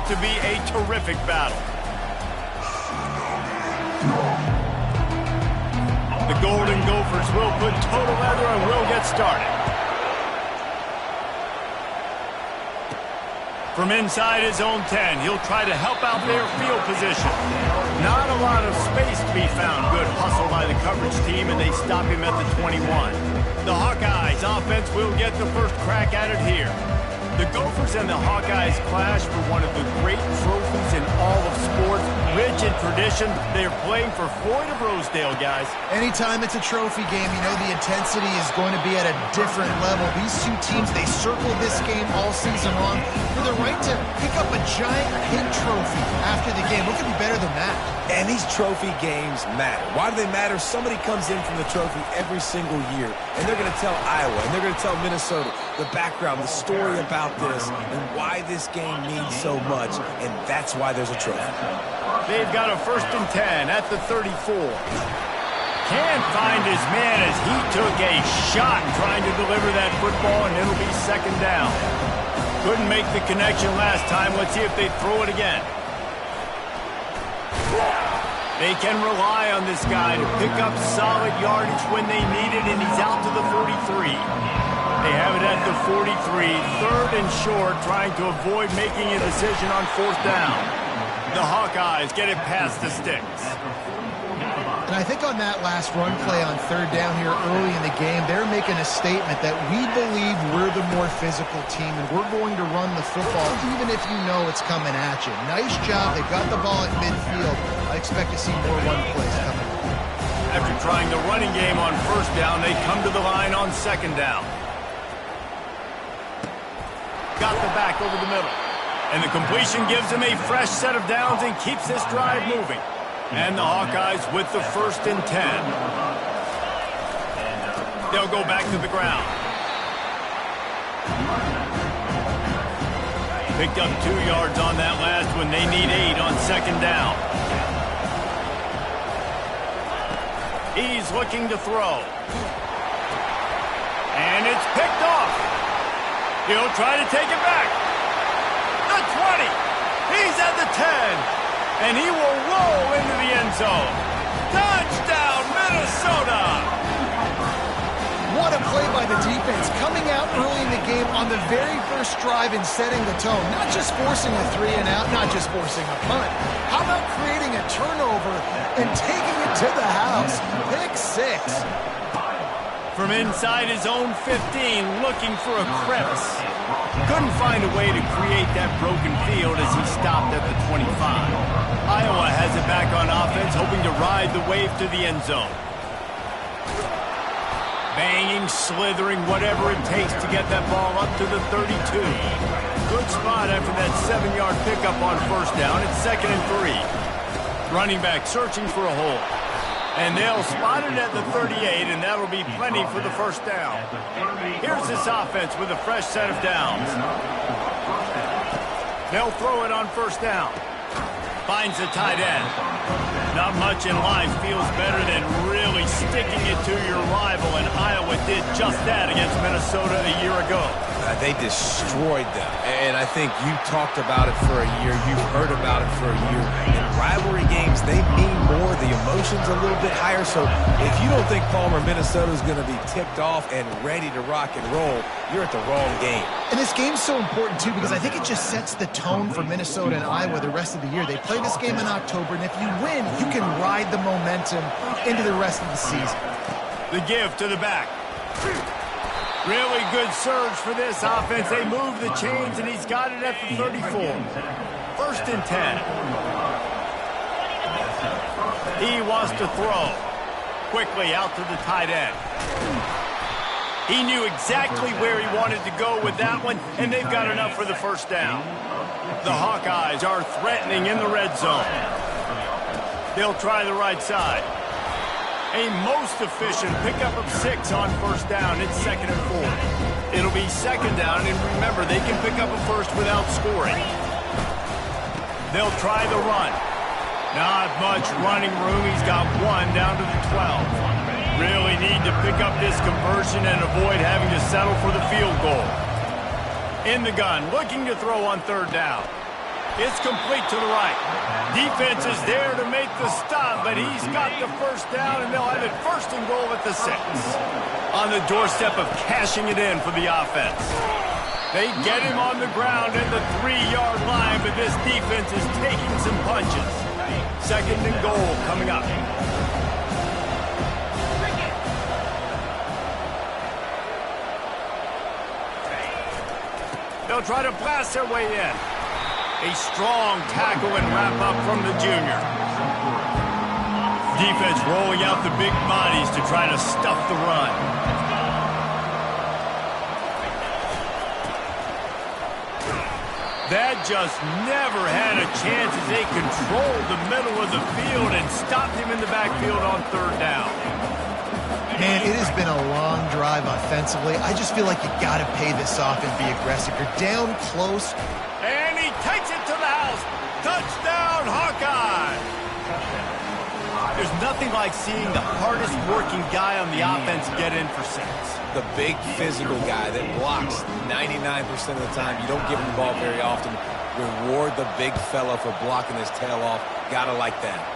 out to be a terrific battle. The Golden Gophers will put total leather and will get started. From inside his own 10, he'll try to help out their field position. Not a lot of space to be found. Good hustle by the coverage team, and they stop him at the 21. The Hawkeyes offense will get the first crack at it here. The Gophers and the Hawkeyes clash for one of the great trophies in all of sports. Rich in tradition, they're playing for Floyd of Rosedale, guys. Anytime it's a trophy game, you know the intensity is going to be at a different level. These two teams, they circled this game all season long for the right to pick up a giant pig trophy after the game. What could be better than that? And these trophy games matter. Why do they matter? Somebody comes in from the trophy every single year, and they're going to tell Iowa, and they're going to tell Minnesota the background, the story about this, and why this game means so much, and that's why there's a trophy. They've got a 1st and 10 at the 34. Can't find his man as he took a shot trying to deliver that football, and it'll be 2nd down. Couldn't make the connection last time. Let's see if they throw it again. They can rely on this guy to pick up solid yardage when they need it, and he's out to the 43. They have it at the 43, 3rd and short, trying to avoid making a decision on 4th down. The Hawkeyes get it past the sticks. And I think on that last run play on 3rd down here early in the game, they're making a statement that we believe we're the more physical team, and we're going to run the football even if you know it's coming at you. Nice job. They got the ball at midfield. I expect to see more run plays coming. After trying the running game on 1st down, they come to the line on 2nd down. Got the back over the middle. And the completion gives him a fresh set of downs and keeps this drive moving. And the Hawkeyes with the 1st and 10. They'll go back to the ground. Picked up 2 yards on that last one. They need 8 on 2nd down. He's looking to throw. And it's picked off. He'll try to take it back. The 20. He's at the 10. And he will roll into the end zone. Touchdown, Minnesota! What a play by the defense, coming out early in the game on the very first drive and setting the tone. Not just forcing a 3 and out, not just forcing a punt. How about creating a turnover and taking it to the house? Pick 6. From inside his own 15, looking for a crevice. Couldn't find a way to create that broken field as he stopped at the 25. Iowa has it back on offense, hoping to ride the wave to the end zone. Banging, slithering, whatever it takes to get that ball up to the 32. Good spot after that 7-yard pickup on 1st down. It's 2nd and 3. Running back searching for a hole. And they'll spot it at the 38, and that'll be plenty for the 1st down. Here's this offense with a fresh set of downs. They'll throw it on 1st down. Finds the tight end. Not much in life feels better than really sticking it to your rival, and Iowa did just that against Minnesota a year ago. They destroyed them, and I think you talked about it for a year. You've heard about it for a year. In rivalry games, they mean more. The emotion's a little bit higher, so if you don't think Palmer, Minnesota's going to be ticked off and ready to rock and roll, you're at the wrong game. And this game's so important, too, because I think it just sets the tone for Minnesota and Iowa the rest of the year. They play this game in October, and if you win, you can ride the momentum into the rest of the season. The give to the back. Really good surge for this offense. They move the chains, and he's got it at the 34. 1st and 10. He wants to throw. Quickly out to the tight end. He knew exactly where he wanted to go with that one, and they've got enough for the 1st down. The Hawkeyes are threatening in the red zone. They'll try the right side. A most efficient pickup of 6 on 1st down. It's 2nd and 4. It'll be 2nd down, and remember, they can pick up a 1st without scoring. They'll try the run. Not much running room. He's got 1 down to the 12. Really need to pick up this conversion and avoid having to settle for the field goal. In the gun, looking to throw on 3rd down. It's complete to the right. Defense is there to make the stop, but he's got the first down, and they'll have it first and goal at the 6. On the doorstep of cashing it in for the offense. They get him on the ground at the 3-yard line, but this defense is taking some punches. Second and goal coming up. They'll try to blast their way in. A strong tackle and wrap-up from the junior. Defense rolling out the big bodies to try to stuff the run. That just never had a chance as they controlled the middle of the field and stopped him in the backfield on 3rd down. Man, it has been a long drive offensively. I just feel like you got to pay this off and be aggressive. You're down close. And he takes it to the house. Touchdown, Hawkeye! There's nothing like seeing the hardest working guy on the offense get in for 6. The big physical guy that blocks 99% of the time. You don't give him the ball very often. Reward the big fella for blocking his tail off. Gotta like that.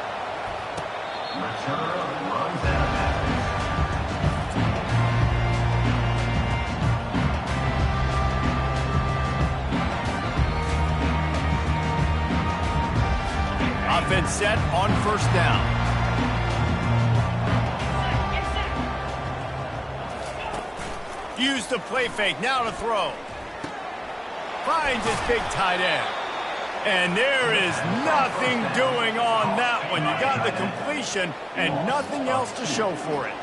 Offense set on 1st down. Use the play fake, now to throw. Finds his big tight end. And there is nothing doing on that one. You got the completion and nothing else to show for it.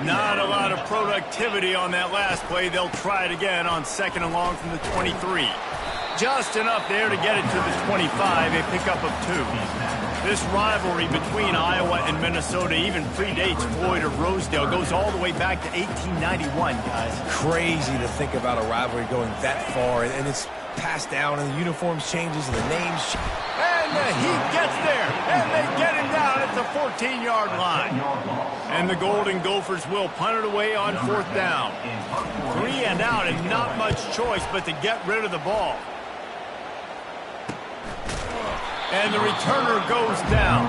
Not a lot of productivity on that last play. They'll try it again on 2nd and long from the 23. Just enough there to get it to the 25, a pickup of 2. This rivalry between Iowa and Minnesota even predates Floyd or Rosedale. Goes all the way back to 1891, guys. Crazy to think about a rivalry going that far, and it's passed down, and the uniforms changes, and the names. And the Heat gets there, and they get him down at the 14-yard line. And the Golden Gophers will punt it away on 4th down. 3 and out, and not much choice but to get rid of the ball. And the returner goes down.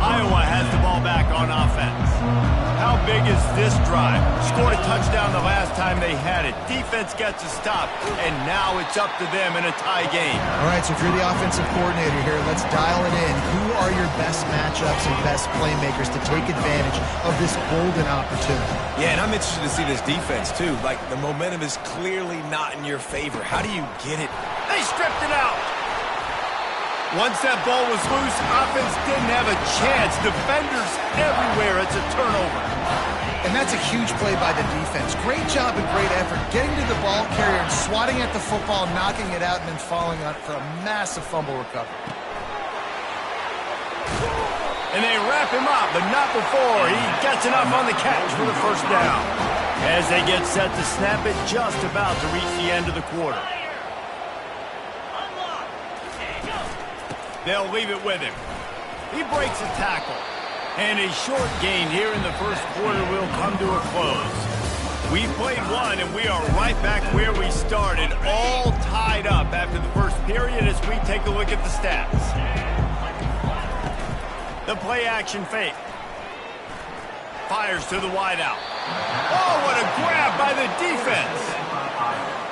Iowa has the ball back on offense. How big is this drive? Scored a touchdown the last time they had it. Defense gets a stop, and now it's up to them in a tie game. All right, so if you're the offensive coordinator here, let's dial it in. Who are your best matchups and best playmakers to take advantage of this golden opportunity? Yeah, and I'm interested to see this defense, too. Like, the momentum is clearly not in your favor. How do you get it? They stripped it out. Once that ball was loose, offense didn't have a chance. Defenders everywhere. It's a turnover. And that's a huge play by the defense. Great job and great effort getting to the ball carrier and swatting at the football, knocking it out, and then falling on it for a massive fumble recovery. And they wrap him up, but not before he gets enough on the catch for the 1st down. As they get set to snap it, just about to reach the end of the quarter. They'll leave it with him. He breaks a tackle. And a short gain here in the 1st quarter will come to a close. We've played one, and we are right back where we started, all tied up after the 1st period as we take a look at the stats. The play-action fake. Fires to the wideout. Oh, what a grab by the defense.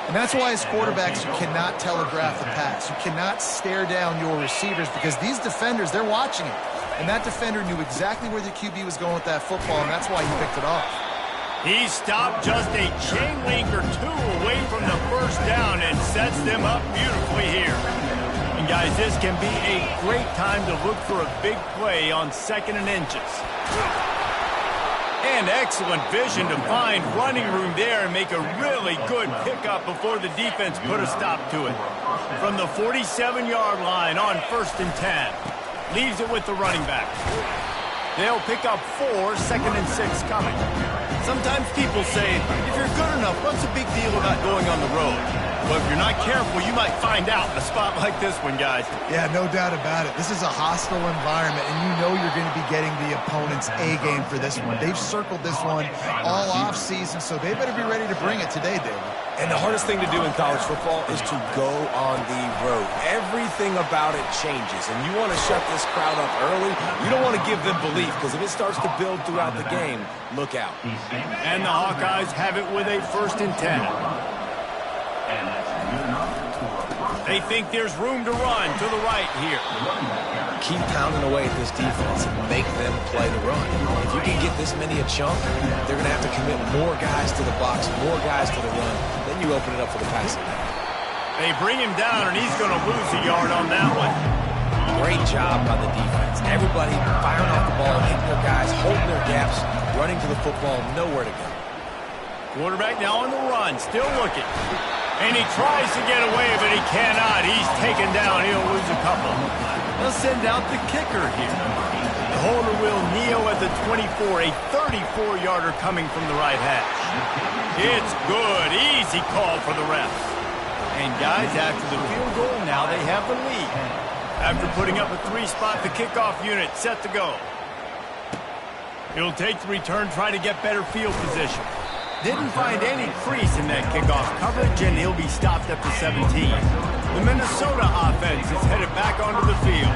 And that's why as quarterbacks, you cannot telegraph the pass. You cannot stare down your receivers because these defenders, they're watching it. And that defender knew exactly where the QB was going with that football, and that's why he picked it off. He stopped just a chain link or 2 away from the 1st down and sets them up beautifully here. And guys, this can be a great time to look for a big play on 2nd and inches. And excellent vision to find running room there and make a really good pickup before the defense put a stop to it. From the 47-yard line on 1st and 10. Leaves it with the running back. They'll pick up 4, 2nd and 6 coming. Sometimes people say, if you're good enough, what's the big deal about going on the road? Well, if you're not careful, you might find out in a spot like this one, guys. Yeah, no doubt about it. This is a hostile environment, and you know you're going to be getting the opponent's A game for this one. They've circled this one all off season, so they better be ready to bring it today, David. And the hardest thing to do in college football is to go on the road. Everything about it changes, and you want to shut this crowd up early. You don't want to give them belief, because if it starts to build throughout the game, look out. And the Hawkeyes have it with a 1st and 10. They think there's room to run to the right here. Keep pounding away at this defense and make them play the run. If you can get this many a chunk, they're going to have to commit more guys to the box, more guys to the run. Then you open it up for the passing. They bring him down, and he's going to lose a yard on that one. Great job by the defense. Everybody firing off the ball, hitting their guys, holding their gaps, running to the football, nowhere to go. Quarterback now on the run, still looking. And he tries to get away, but he cannot. He's taken down. He'll lose a couple. They'll send out the kicker here. The holder will kneel at the 24, a 34-yarder coming from the right hash. It's good. Easy call for the refs. And guys, after the field goal, now they have the lead. After putting up a 3-spot, the kickoff unit set to go. He'll take the return, try to get better field position. Didn't find any crease in that kickoff coverage, and he'll be stopped at the 17. The Minnesota offense is headed back onto the field.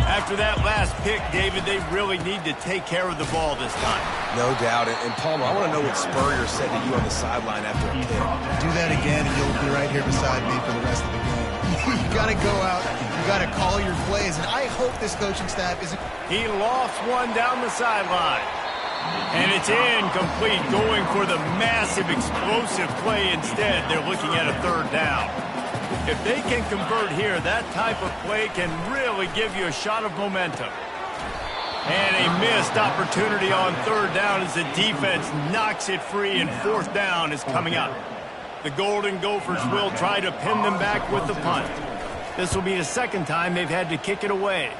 After that last pick, David, they really need to take care of the ball this time. No doubt. And Palmer, I want to know what Spurrier said to you on the sideline after a pick. Do that again, and you'll be right here beside me for the rest of the game. You got to go out. You got to call your plays, and I hope this coaching staff isn't... He lofts one down the sideline. And it's incomplete, going for the massive explosive play instead. They're looking at a 3rd down. If they can convert here, that type of play can really give you a shot of momentum. And a missed opportunity on 3rd down as the defense knocks it free, and 4th down is coming up. The Golden Gophers will try to pin them back with the punt. This will be the 2nd time they've had to kick it away.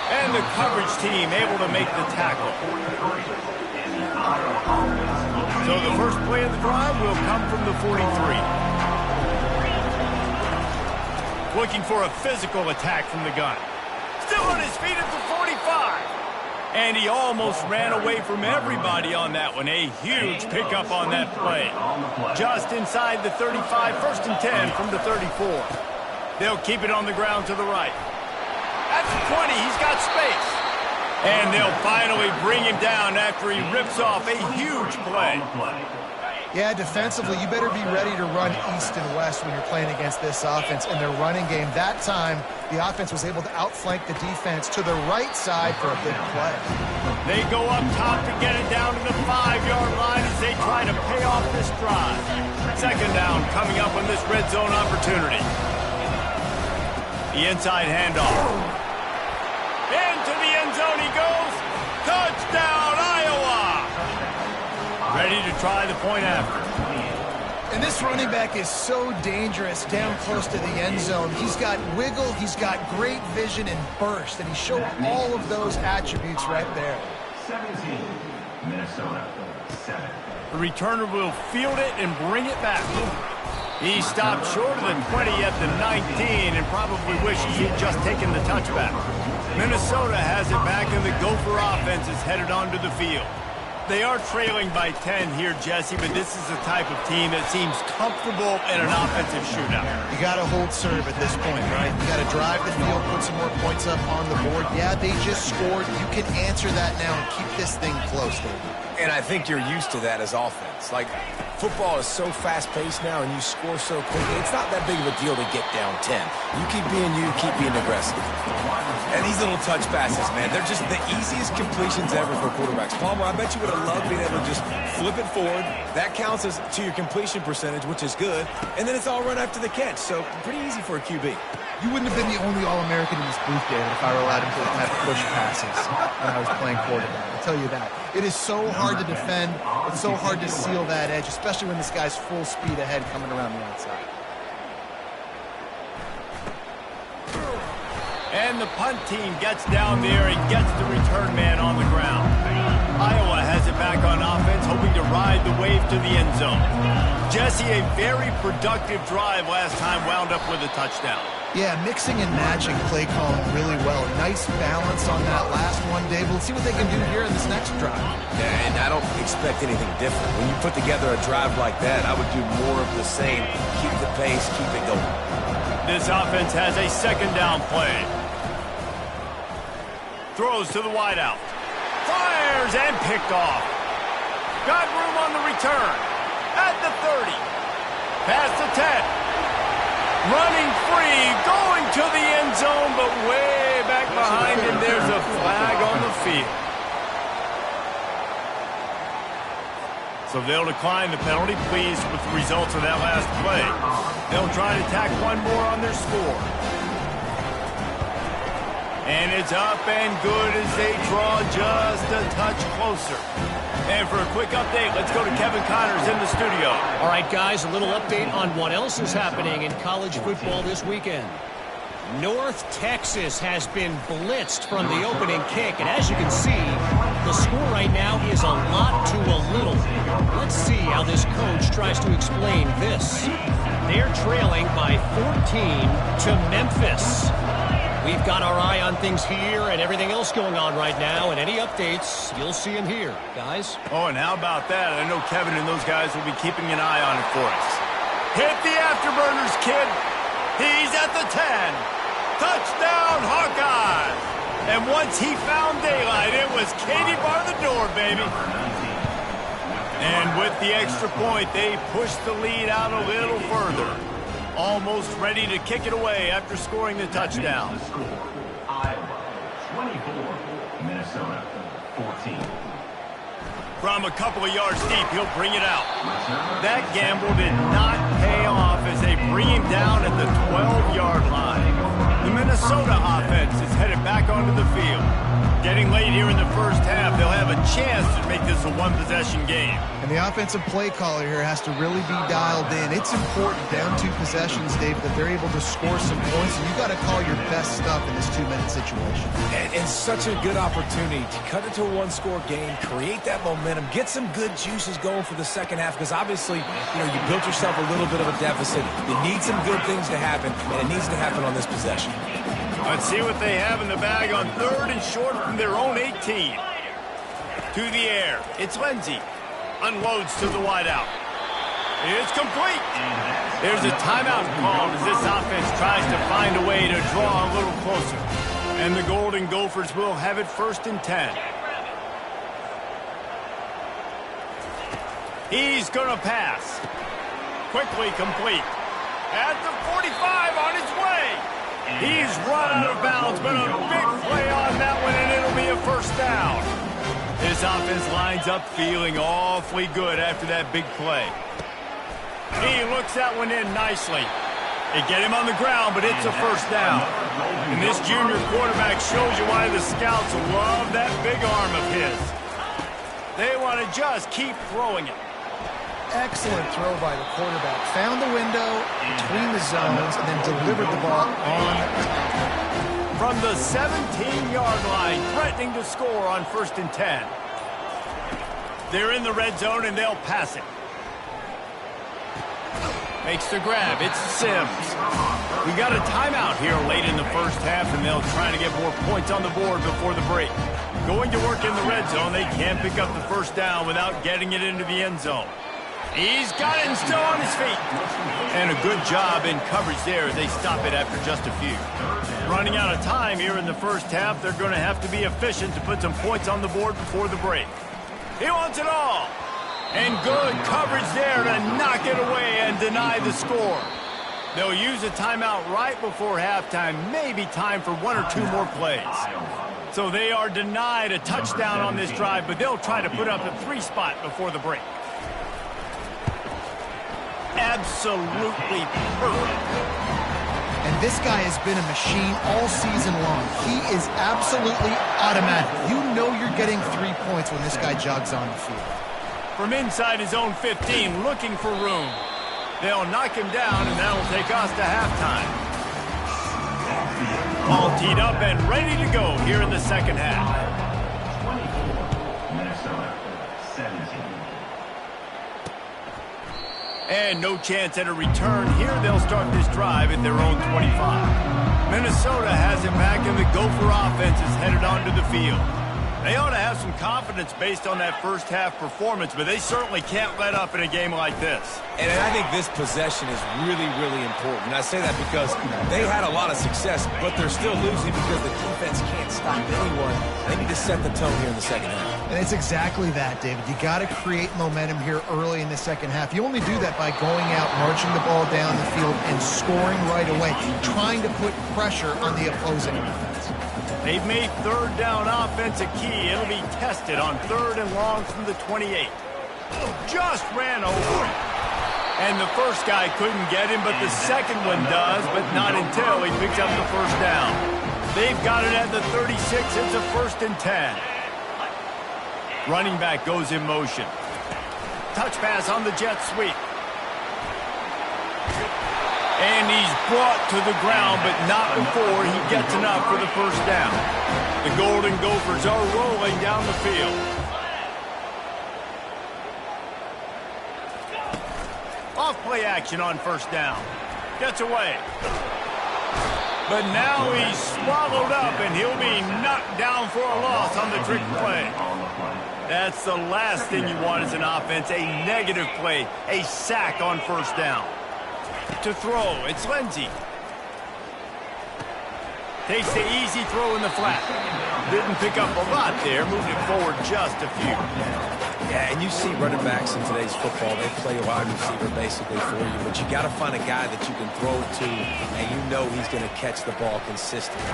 And the coverage team able to make the tackle. So the first play of the drive will come from the 43. Looking for a physical attack from the gun. Still on his feet at the 45. And he almost ran away from everybody on that one. A huge pickup on that play. Just inside the 35, 1st and 10 from the 34. They'll keep it on the ground to the right. At the 20, he's got space. And they'll finally bring him down after he rips off a huge play. Yeah, defensively, you better be ready to run east and west when you're playing against this offense in their running game. That time, the offense was able to outflank the defense to the right side for a big play. They go up top to get it down to the 5-yard line as they try to pay off this drive. 2nd down coming up on this red zone opportunity. The inside handoff. Into the end zone he goes. Touchdown, Iowa! Ready to try the point after. And this running back is so dangerous down close to the end zone. He's got wiggle, he's got great vision and burst, and he showed all of those attributes right there. 17, Minnesota, 7. The returner will field it and bring it back. He stopped short of the 20 at the 19 and probably wishes he'd just taken the touchback. Minnesota has it back, and the Gopher offense is headed onto the field. They are trailing by 10 here, Jesse, but this is the type of team that seems comfortable in an offensive shootout. You got to hold serve at this point, right? You got to drive the field, put some more points up on the board. Yeah, they just scored. You can answer that now and keep this thing close, David. And I think you're used to that as offense. Like, football is so fast-paced now, and you score so quickly. It's not that big of a deal to get down 10. You keep being aggressive. And these little touch passes, man, they're just the easiest completions ever for quarterbacks. Palmer, I bet you would have loved being able to just flip it forward. That counts as to your completion percentage, which is good. And then it's all run after the catch. So pretty easy for a QB. You wouldn't have been the only All-American in this booth, David, if I were allowed him to have push passes when I was playing quarterback. I'll tell you that. It is so hard to defend. It's so hard to seal that edge, especially when this guy's full speed ahead coming around the outside. And the punt team gets down there and gets the return man on the ground. Iowa has it back on offense, hoping to ride the wave to the end zone. Jesse, a very productive drive last time, wound up with a touchdown. Yeah, mixing and matching play calling really well. Nice balance on that last one, Dave. Let's see what they can do here in this next drive. Yeah, and I don't expect anything different. When you put together a drive like that, I would do more of the same. Keep the pace, keep it going. This offense has a second down play. Throws to the wideout. Fires and picked off. Got room on the return. At the 30. Past the 10. Running free, going to the end zone, but way back behind him, there's a flag on the field. So they'll decline the penalty, pleased with the results of that last play. They'll try to tack one more on their score. And it's up and good as they draw just a touch closer. And for a quick update, let's go to Kevin Connors in the studio. All right, guys, a little update on what else is happening in college football this weekend. North Texas has been blitzed from the opening kick, and as you can see, the score right now is a lot to a little. Let's see how this coach tries to explain this. They're trailing by 14 to Memphis. We've got our eye on things here and everything else going on right now, and any updates, you'll see them here, guys. Oh, and how about that? I know Kevin and those guys will be keeping an eye on it for us. Hit the afterburners, kid. He's at the 10. Touchdown, Hawkeyes. And once he found daylight, it was Katie bar the door, baby. And with the extra point, they pushed the lead out a little further. Almost ready to kick it away after scoring the touchdown. Iowa 24, Minnesota 14. From a couple of yards deep, he'll bring it out. That gamble did not pay off as they bring him down at the 12-yard line. The Minnesota offense is headed back onto the field. Getting late here in the first half, they'll have a chance to make this a one-possession game. And the offensive play caller here has to really be dialed in. It's important, down 2 possessions, Dave, that they're able to score some points. And you got to call your best stuff in this 2-minute situation. And such a good opportunity to cut it to a one-score game, create that momentum, get some good juices going for the second half, because obviously, you built yourself a little bit of a deficit. You need some good things to happen, and it needs to happen on this possession. Let's see what they have in the bag on 3rd and short from their own 18. To the air. It's Lindsey. Unloads to the wideout. It's complete. There's a timeout called as this offense tries to find a way to draw a little closer. And the Golden Gophers will have it 1st and 10. He's going to pass. Quickly complete. At the 45 on his way. He's run out of bounds, but a big play on that one, and it'll be a 1st down. This offense lines up feeling awfully good after that big play. He looks that one in nicely. They get him on the ground, but it's a 1st down. And this junior quarterback shows you why the scouts love that big arm of his. They want to just keep throwing it. Excellent throw by the quarterback. Found the window between the zones and then delivered the ball on top. From the 17-yard line, threatening to score on 1st and 10. They're in the red zone and they'll pass it. Makes the grab. It's Sims. We got a timeout here late in the first half, and they'll try to get more points on the board before the break. Going to work in the red zone, they can't pick up the 1st down without getting it into the end zone. He's got it and still on his feet. And a good job in coverage there as they stop it after just a few. Running out of time here in the first half, they're going to have to be efficient to put some points on the board before the break. He wants it all. And good coverage there to knock it away and deny the score. They'll use a timeout right before halftime, maybe time for 1 or 2 more plays. So they are denied a touchdown on this drive, but they'll try to put up a 3 spot before the break. Absolutely perfect. And this guy has been a machine all season long. He is absolutely automatic. You know you're getting 3 points when this guy jogs on the field. From inside his own 15, looking for room. They'll knock him down, and that'll take us to halftime. All teed up and ready to go here in the second half. 24, Minnesota 17. And no chance at a return here. They'll start this drive at their own 25. Minnesota has it back, and the Gopher offense is headed onto the field. They ought to have some confidence based on that first half performance, but they certainly can't let up in a game like this. And I think this possession is really, really important. And I say that because they had a lot of success, but they're still losing because the defense can't stop anyone. They need to set the tone here in the second half. And it's exactly that, David. You got to create momentum here early in the second half. You only do that by going out, marching the ball down the field, and scoring right away, trying to put pressure on the opposing offense. They've made third down offense a key. It'll be tested on 3rd and long from the 28. Just ran over him. And the first guy couldn't get him, but the second one does, but not until he picks up the first down. They've got it at the 36. It's a 1st and 10. Running back goes in motion. Touch pass on the jet sweep. And he's brought to the ground, but not before he gets enough for the first down. The Golden Gophers are rolling down the field. Off play action on first down. Gets away. But now he's swallowed up, and he'll be knocked down for a loss on the trick play. That's the last thing you want as an offense, a negative play, a sack on first down. To throw, it's Lindsey. Takes the easy throw in the flat. Didn't pick up a lot there, moved it forward just a few. Yeah, and you see running backs in today's football, they play a wide receiver basically for you, but you got to find a guy that you can throw it to, and you know he's going to catch the ball consistently.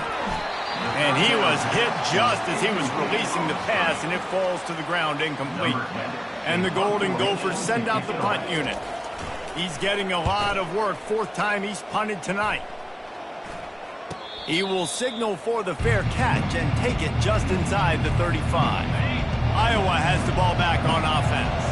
And he was hit just as he was releasing the pass, and it falls to the ground incomplete. And the Golden Gophers send out the punt unit. He's getting a lot of work. 4th time he's punted tonight. He will signal for the fair catch and take it just inside the 35. Iowa has the ball back on offense.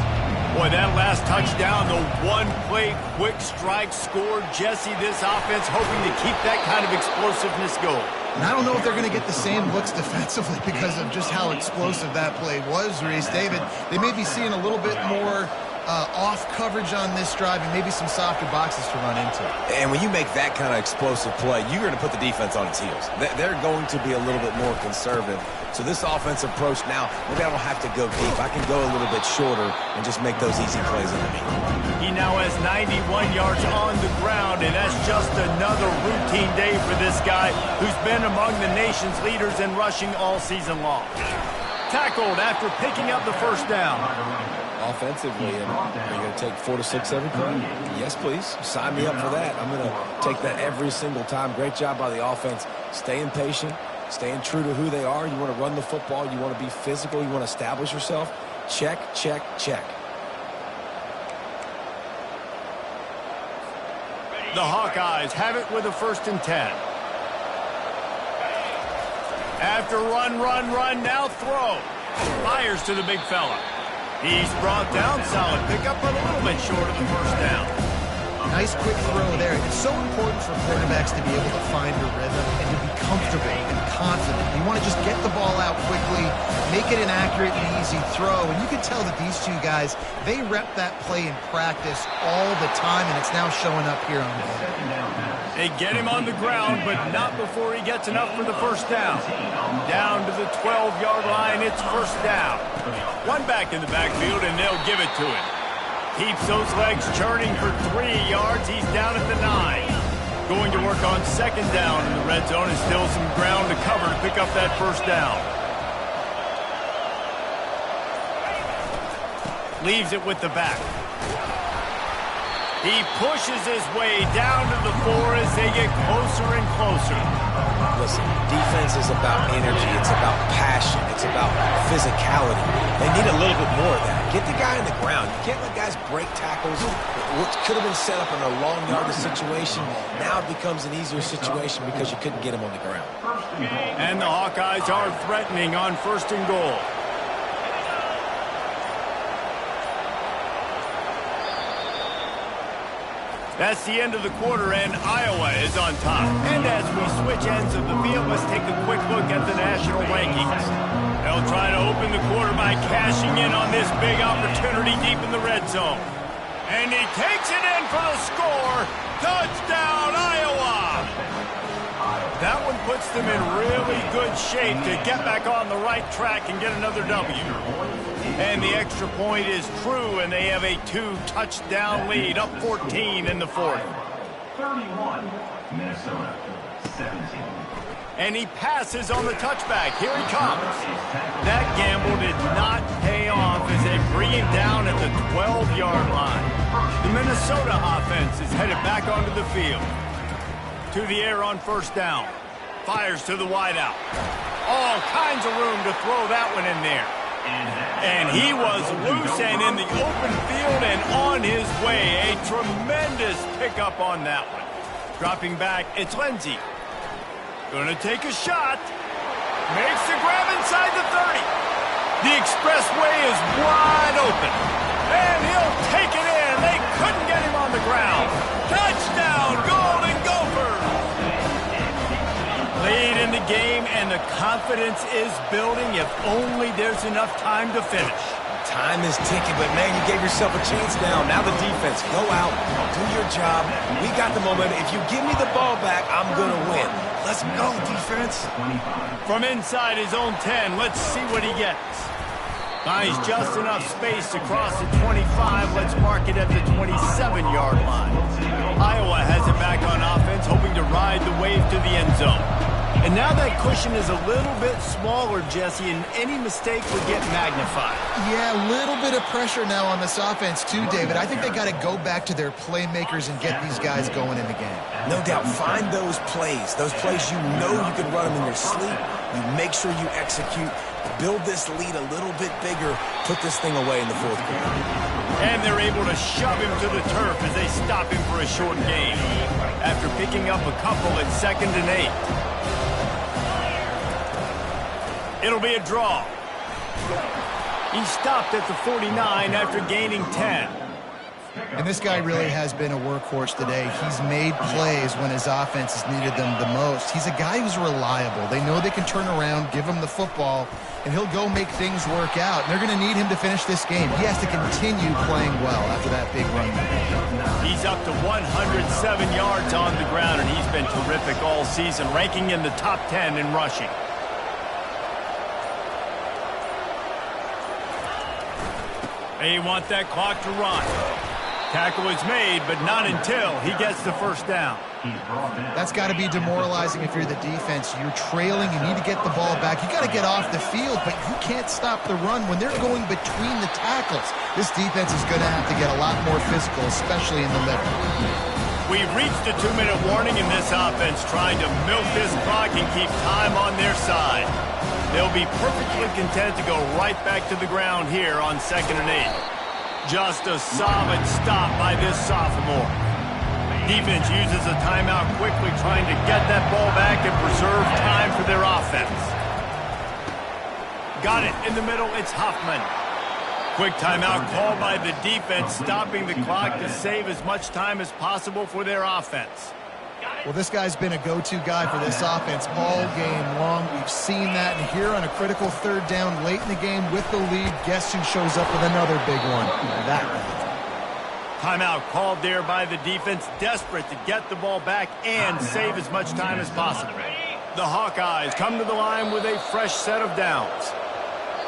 Boy, that last touchdown, the one-play quick strike scored. Jesse, this offense hoping to keep that kind of explosiveness going. And I don't know if they're going to get the same looks defensively because of just how explosive that play was, Reese. David, they may be seeing a little bit more off coverage on this drive and maybe some softer boxes to run into. And when you make that kind of explosive play, you're going to put the defense on its heels. They're going to be a little bit more conservative. So this offensive approach now, maybe I don't have to go deep. I can go a little bit shorter and just make those easy plays underneath. He now has 91 yards on the ground, and that's just another routine day for this guy who's been among the nation's leaders in rushing all season long. Tackled after picking up the first down. Offensively, and are you going to take 4 to 6 every play? Yes, please. Sign me up for that. I'm going to take that every single time. Great job by the offense. Staying patient, staying true to who they are. You want to run the football. You want to be physical. You want to establish yourself. Check, check, check. The Hawkeyes have it with a 1st and 10. After run, now throw. Fires to the big fella. He's brought down, solid pickup, but a little bit short of the first down. Nice quick throw there. It's so important for quarterbacks to be able to find a rhythm and to be comfortable and confident. You want to just get the ball out quickly, make it an accurate and easy throw. And you can tell that these two guys, they rep that play in practice all the time, and it's now showing up here on the field. They get him on the ground, but not before he gets enough for the first down. Down to the 12-yard line, it's first down. One back in the backfield, and they'll give it to him. Keeps those legs churning for 3 yards. He's down at the 9. Going to work on 2nd down in the red zone, and still some ground to cover to pick up that first down. Leaves it with the back. He pushes his way down to the 4 as they get closer and closer. Listen, defense is about energy. It's about passion. It's about physicality. They need a little bit more of that. Get the guy on the ground. You can't let guys break tackles. What could have been set up in a long yardage situation, now it becomes an easier situation because you couldn't get him on the ground. And the Hawkeyes are threatening on 1st and goal. That's the end of the quarter, and Iowa is on top. And as we switch ends of the field, let's take a quick look at the national rankings. They'll try to open the quarter by cashing in on this big opportunity deep in the red zone. And he takes it in for the score. Touchdown, Iowa! That one puts them in really good shape to get back on the right track and get another W. And the extra point is true, and they have a 2-touchdown lead, up 14 in the fourth. 31, Minnesota, 17. And he passes on the touchback. Here he comes. That gamble did not pay off as they bring him down at the 12-yard line. The Minnesota offense is headed back onto the field. To the air on first down. Fires to the wideout. All kinds of room to throw that one in there. And he was loose and in the open field and on his way. A tremendous pickup on that one. Dropping back, it's Lindsey. Gonna take a shot. Makes the grab inside the 30. The expressway is wide open. And he'll take it in. They couldn't get him on the ground. Touchdown, Golden Gophers! Lead in the game, and the confidence is building if only there's enough time to finish. Time is ticking, but, man, you gave yourself a chance now. Now the defense, go out, do your job. We got the momentum. If you give me the ball back, I'm going to win. Let's go, defense. From inside his own 10, let's see what he gets. Finds just enough space to cross the 25. Let's mark it at the 27-yard line. Iowa has it back on offense, hoping to ride the wave to the end zone. And now that cushion is a little bit smaller, Jesse, and any mistake would get magnified. Yeah, a little bit of pressure now on this offense too, David. I think they got to go back to their playmakers and get these guys going in the game. No doubt. Find those plays you know you can run them in your sleep. You make sure you execute. Build this lead a little bit bigger. Put this thing away in the fourth quarter. And they're able to shove him to the turf as they stop him for a short gain. After picking up a couple at 2nd and 8. It'll be a draw. He stopped at the 49 after gaining 10. And this guy really has been a workhorse today. He's made plays when his offense has needed them the most. He's a guy who's reliable. They know they can turn around, give him the football, and he'll go make things work out. And they're going to need him to finish this game. He has to continue playing well after that big run. He's up to 107 yards on the ground, and he's been terrific all season, ranking in the top 10 in rushing. They want that clock to run. Tackle is made, but not until he gets the first down. That's got to be demoralizing if you're the defense. You're trailing. You need to get the ball back. You got to get off the field, but you can't stop the run when they're going between the tackles. This defense is going to have to get a lot more physical, especially in the middle. We've reached a 2-minute warning in this offense, trying to milk this clock and keep time on their side. They'll be perfectly content to go right back to the ground here on 2nd and 8. Just a solid stop by this sophomore. Defense uses a timeout quickly, trying to get that ball back and preserve time for their offense. Got it in the middle, it's Huffman. Quick timeout called by the defense, stopping the clock to save as much time as possible for their offense. Well, this guy's been a go-to guy for this offense all game long. We've seen that, and here on a critical 3rd down late in the game with the lead, guess who shows up with another big one? That one. Timeout called there by the defense, desperate to get the ball back and save as much time as possible. The Hawkeyes come to the line with a fresh set of downs.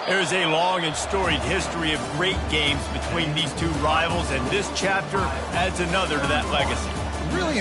There's a long and storied history of great games between these two rivals, and this chapter adds another to that legacy. Really